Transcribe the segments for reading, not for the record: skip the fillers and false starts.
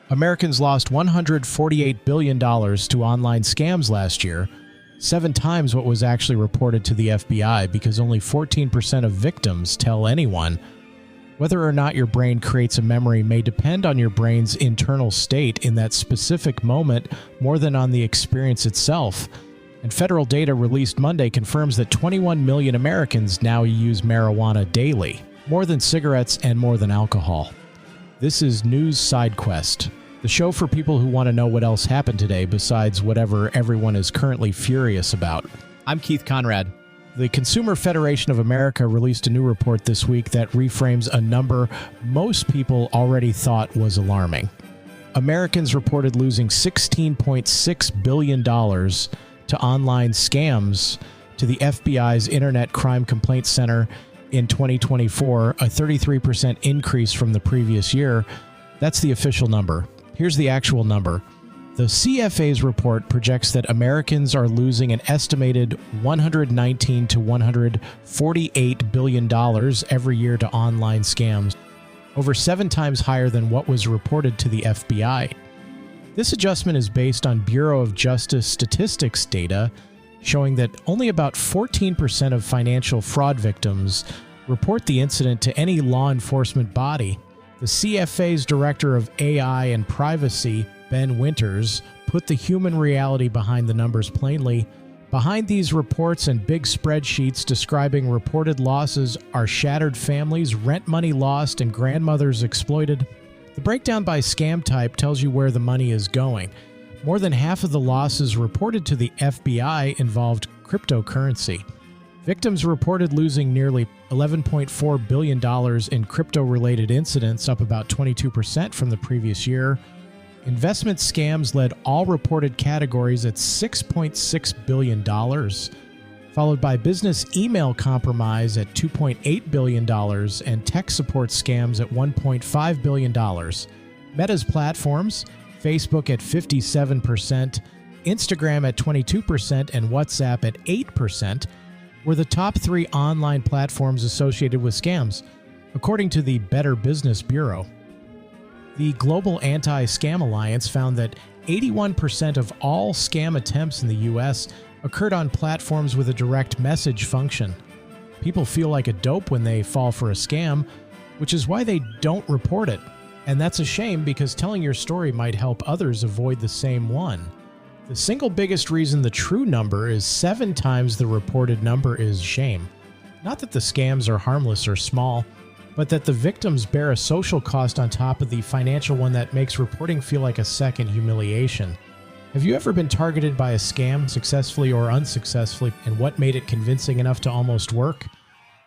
Americans lost $148 billion to online scams last year, 7 times what was actually reported to the FBI, because only 14% of victims tell anyone. Whether or not your brain creates a memory may depend on your brain's internal state in that specific moment more than on the experience itself. And federal data released Monday confirms that 21 million Americans now use marijuana daily, more than cigarettes and more than alcohol. This is News Side Quest, the show for people who want to know what else happened today besides whatever everyone is currently furious about. I'm Keith Conrad. The Consumer Federation of America released a new report this week that reframes a number most people already thought was alarming. Americans reported losing $16.6 billion to online scams to the FBI's Internet Crime Complaint Center in 2024, a 33% increase from the previous year. That's the official number. Here's the actual number. The CFA's report projects that Americans are losing an estimated $119 to $148 billion every year to online scams, over 7 times higher than what was reported to the FBI. This adjustment is based on Bureau of Justice statistics data showing that only about 14% of financial fraud victims report the incident to any law enforcement body. The CFA's Director of AI and Privacy, Ben Winters, put the human reality behind the numbers plainly. Behind these reports and big spreadsheets describing reported losses are shattered families, rent money lost, and grandmothers exploited. The breakdown by scam type tells you where the money is going. More than half of the losses reported to the FBI involved cryptocurrency. Victims reported losing nearly $11.4 billion in crypto-related incidents, up about 22% from the previous year. Investment scams led all reported categories at $6.6 billion, followed by business email compromise at $2.8 billion and tech support scams at $1.5 billion. Meta's platforms, Facebook at 57%, Instagram at 22%, and WhatsApp at 8%, were the top 3 online platforms associated with scams, according to the Better Business Bureau. The Global Anti-Scam Alliance found that 81% of all scam attempts in the U.S. occurred on platforms with a direct message function. People feel like a dope when they fall for a scam, which is why they don't report it. And that's a shame, because telling your story might help others avoid the same one. The single biggest reason the true number is 7 times the reported number is shame. Not that the scams are harmless or small, but that the victims bear a social cost on top of the financial one that makes reporting feel like a second humiliation. Have you ever been targeted by a scam, successfully or unsuccessfully, and what made it convincing enough to almost work?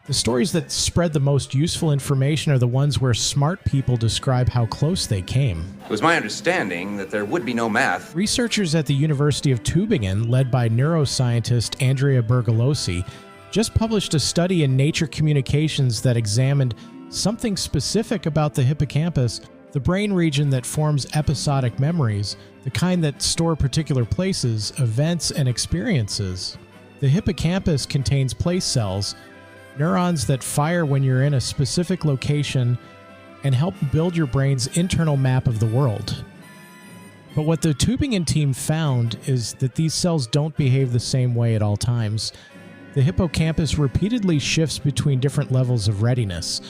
The stories that spread the most useful information are the ones where smart people describe how close they came. It was my understanding that there would be no math. Researchers at the University of Tübingen, led by neuroscientist Andrea Bergolosi, just published a study in Nature Communications that examined something specific about the hippocampus, the brain region that forms episodic memories, the kind that store particular places, events, and experiences. The hippocampus contains place cells, neurons that fire when you're in a specific location and help build your brain's internal map of the world. But what the Tübingen team found is that these cells don't behave the same way at all times. The hippocampus repeatedly shifts between different levels of readiness.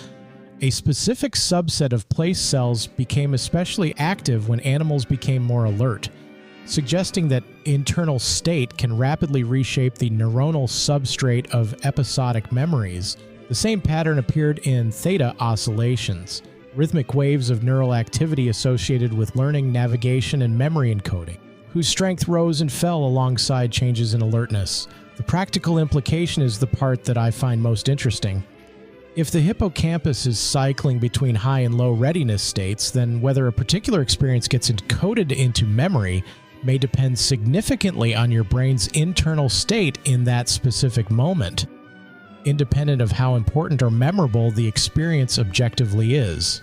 A specific subset of place cells became especially active when animals became more alert, suggesting that internal state can rapidly reshape the neuronal substrate of episodic memories. The same pattern appeared in theta oscillations, rhythmic waves of neural activity associated with learning, navigation, and memory encoding, whose strength rose and fell alongside changes in alertness. The practical implication is the part that I find most interesting. If the hippocampus is cycling between high and low readiness states, then whether a particular experience gets encoded into memory may depend significantly on your brain's internal state in that specific moment, independent of how important or memorable the experience objectively is.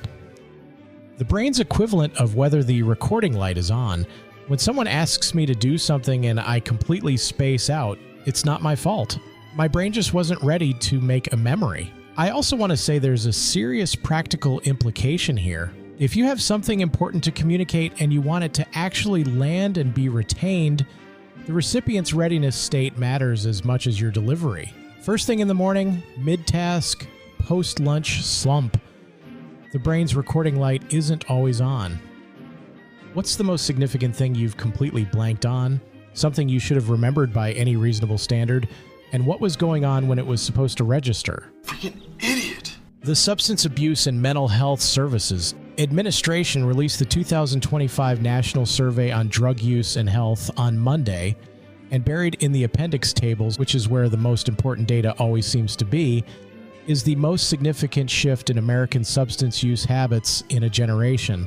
The brain's equivalent of whether the recording light is on. When someone asks me to do something and I completely space out, it's not my fault. My brain just wasn't ready to make a memory. I also want to say there's a serious practical implication here. If you have something important to communicate and you want it to actually land and be retained, the recipient's readiness state matters as much as your delivery. First thing in the morning, mid-task, post-lunch slump. The brain's recording light isn't always on. What's the most significant thing you've completely blanked on? Something you should have remembered by any reasonable standard? And what was going on when it was supposed to register? Freaking idiot! The Substance Abuse and Mental Health Services Administration released the 2025 National Survey on Drug Use and Health on Monday, and buried in the appendix tables, which is where the most important data always seems to be, is the most significant shift in American substance use habits in a generation.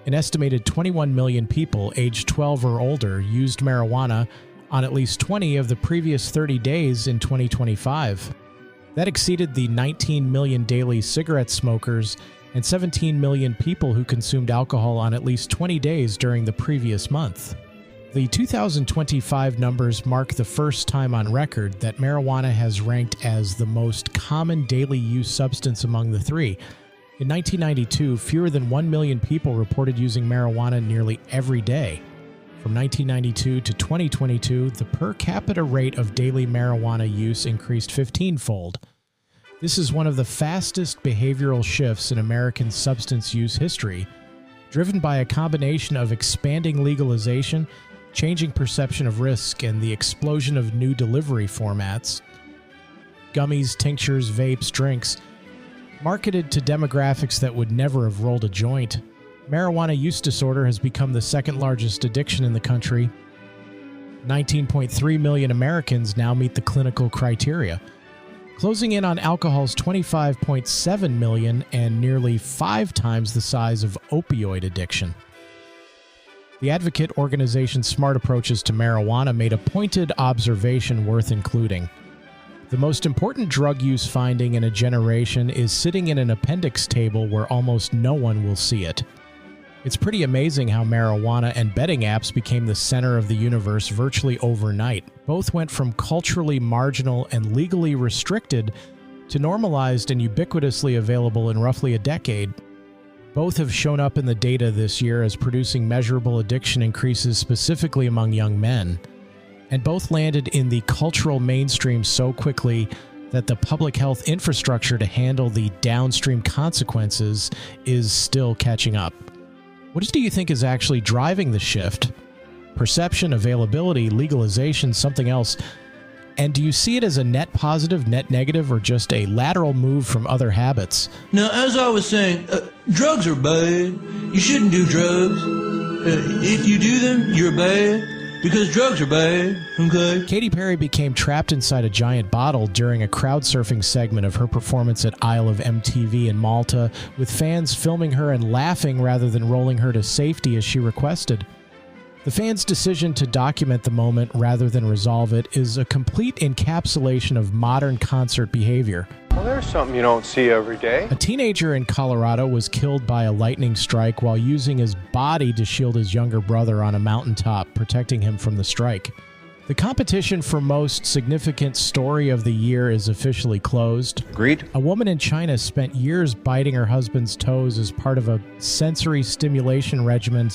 An estimated 21 million people aged 12 or older used marijuana on at least 20 of the previous 30 days in 2025. That exceeded the 19 million daily cigarette smokers and 17 million people who consumed alcohol on at least 20 days during the previous month. The 2025 numbers mark the first time on record that marijuana has ranked as the most common daily use substance among the three. In 1992, fewer than 1 million people reported using marijuana nearly every day. From 1992 to 2022, the per capita rate of daily marijuana use increased 15-fold. This is one of the fastest behavioral shifts in American substance use history, driven by a combination of expanding legalization, changing perception of risk, and the explosion of new delivery formats. Gummies, tinctures, vapes, drinks. Marketed to demographics that would never have rolled a joint, marijuana use disorder has become the second largest addiction in the country. 19.3 million Americans now meet the clinical criteria, closing in on alcohol's 25.7 million and nearly 5 times the size of opioid addiction. The advocate organization Smart Approaches to Marijuana made a pointed observation worth including. The most important drug use finding in a generation is sitting in an appendix table where almost no one will see it. It's pretty amazing how marijuana and betting apps became the center of the universe virtually overnight. Both went from culturally marginal and legally restricted to normalized and ubiquitously available in roughly a decade. Both have shown up in the data this year as producing measurable addiction increases specifically among young men. And both landed in the cultural mainstream so quickly that the public health infrastructure to handle the downstream consequences is still catching up. What do you think is actually driving the shift? Perception, availability, legalization, something else? And do you see it as a net positive, net negative, or just a lateral move from other habits? Now, as I was saying, drugs are bad. You shouldn't do drugs. If you do them, you're bad. Because drugs are bad, okay? Katy Perry became trapped inside a giant bottle during a crowd surfing segment of her performance at Isle of MTV in Malta, with fans filming her and laughing rather than rolling her to safety as she requested. The fans' decision to document the moment rather than resolve it is a complete encapsulation of modern concert behavior. Well, there's something you don't see every day. A teenager in Colorado was killed by a lightning strike while using his body to shield his younger brother on a mountaintop, protecting him from the strike. The competition for most significant story of the year is officially closed. Agreed. A woman in China spent years biting her husband's toes as part of a sensory stimulation regimen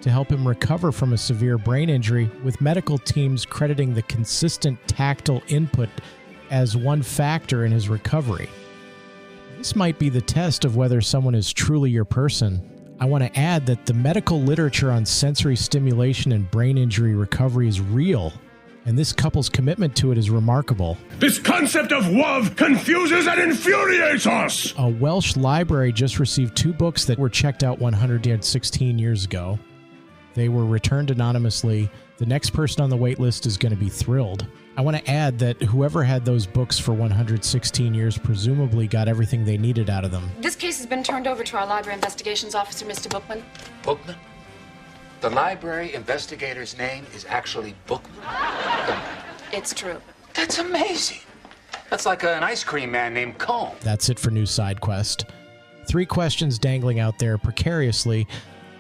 to help him recover from a severe brain injury, with medical teams crediting the consistent tactile input as one factor in his recovery. This might be the test of whether someone is truly your person. I want to add that the medical literature on sensory stimulation and brain injury recovery is real, and this couple's commitment to it is remarkable. This concept of love confuses and infuriates us! A Welsh library just received 2 books that were checked out 116 years ago. They were returned anonymously. The next person on the wait list is going to be thrilled. I want to add that whoever had those books for 116 years presumably got everything they needed out of them. This case has been turned over to our library investigations officer, Mr. Bookman. Bookman? The library investigator's name is actually Bookman? It's true. That's amazing. That's like an ice cream man named Cone. That's it for New Side Quest. 3 questions dangling out there precariously.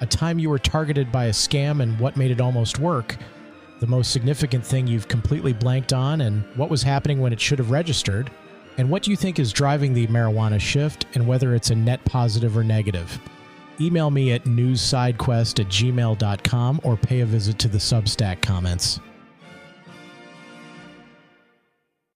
A time you were targeted by a scam and what made it almost work. The most significant thing you've completely blanked on, and what was happening when it should have registered. And what do you think is driving the marijuana shift, and whether it's a net positive or negative? email me at newssidequest@gmail.com or pay a visit to the Substack comments.